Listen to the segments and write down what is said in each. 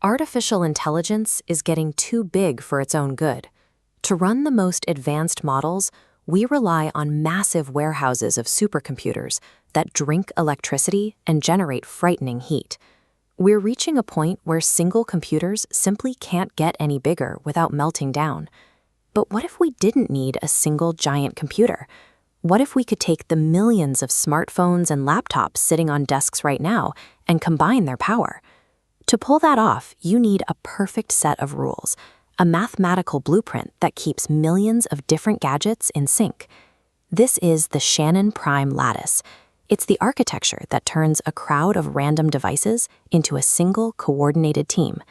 artificial intelligence is getting too big for its own good. To run the most advanced models, we rely on massive warehouses of supercomputers that drink electricity and generate frightening heat. We're reaching a point where single computers simply can't get any bigger without melting down. But what if we didn't need a single giant computer? What if we could take the millions of smartphones and laptops sitting on desks right now and combine their power? To pull that off, you need a perfect set of rules, a mathematical blueprint that keeps millions of different gadgets in sync. This is the Shannon Prime Lattice. It's the architecture that turns a crowd of random devices into a single coordinated team.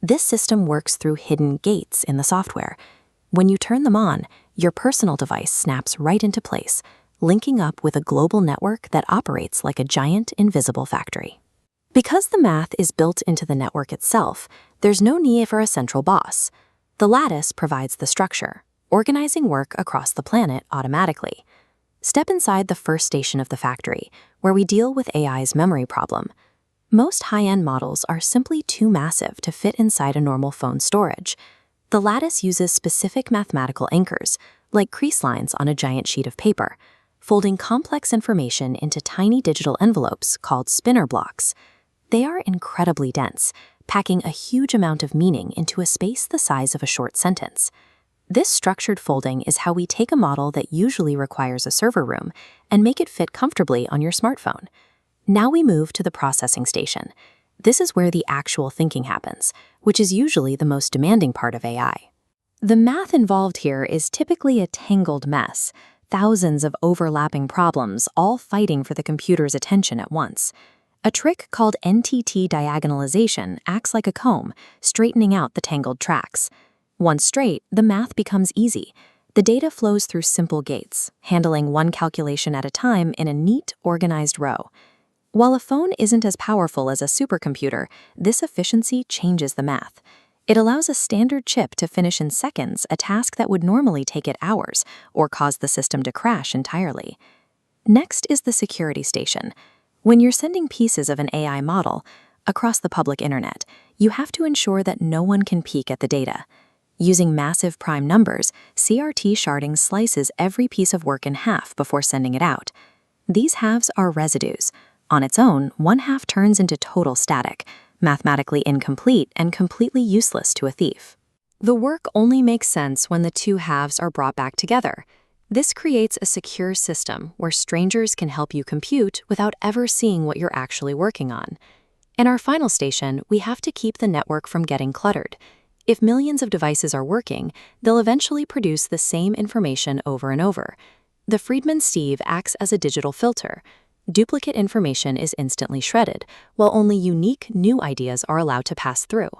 This system works through hidden gates in the software. When you turn them on, your personal device snaps right into place, linking up with a global network that operates like a giant invisible factory. Because the math is built into the network itself, there's no need for a central boss. The lattice provides the structure, organizing work across the planet automatically. Step inside the first station of the factory, where we deal with AI's memory problem. Most high-end models are simply too massive to fit inside a normal phone storage. The lattice uses specific mathematical anchors, like crease lines on a giant sheet of paper, folding complex information into tiny digital envelopes called spinner blocks. They are incredibly dense, packing a huge amount of meaning into a space the size of a short sentence. This structured folding is how we take a model that usually requires a server room and make it fit comfortably on your smartphone. Now we move to the processing station. This is where the actual thinking happens, which is usually the most demanding part of AI. The math involved here is typically a tangled mess, thousands of overlapping problems all fighting for the computer's attention at once. A trick called NTT diagonalization acts like a comb, straightening out the tangled tracks. Once straight, the math becomes easy. The data flows through simple gates, handling one calculation at a time in a neat, organized row. While a phone isn't as powerful as a supercomputer, this efficiency changes the math. It allows a standard chip to finish in seconds a task that would normally take it hours or cause the system to crash entirely. Next is the security station. When you're sending pieces of an AI model across the public internet, you have to ensure that no one can peek at the data. Using massive prime numbers, CRT sharding slices every piece of work in half before sending it out. These halves are residues. On its own, one half turns into total static, mathematically incomplete and completely useless to a thief. The work only makes sense when the two halves are brought back together. This creates a secure system where strangers can help you compute without ever seeing what you're actually working on. In our final station, we have to keep the network from getting cluttered. If millions of devices are working, they'll eventually produce the same information over and over. The Friedman sieve acts as a digital filter. Duplicate information is instantly shredded, while only unique new ideas are allowed to pass through.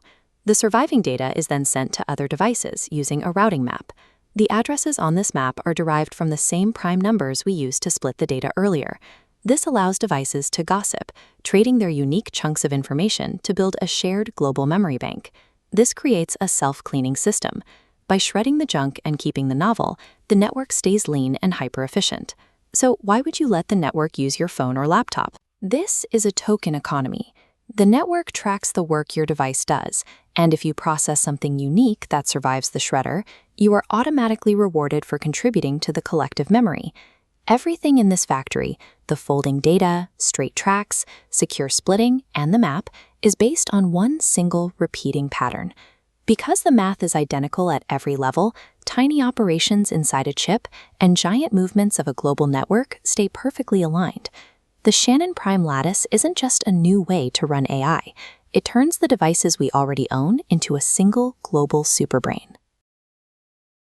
The surviving data is then sent to other devices using a routing map. The addresses on this map are derived from the same prime numbers we used to split the data earlier. This allows devices to gossip, trading their unique chunks of information to build a shared global memory bank. This creates a self-cleaning system. By shredding the junk and keeping the novel, the network stays lean and hyper-efficient. So why would you let the network use your phone or laptop? This is a token economy. The network tracks the work your device does, and if you process something unique that survives the shredder, you are automatically rewarded for contributing to the collective memory. Everything in this factory, the folding data, straight tracks, secure splitting, and the map, is based on one single repeating pattern. Because the math is identical at every level, tiny operations inside a chip and giant movements of a global network stay perfectly aligned. The Shannon Prime Lattice isn't just a new way to run AI. It turns the devices we already own into a single global superbrain.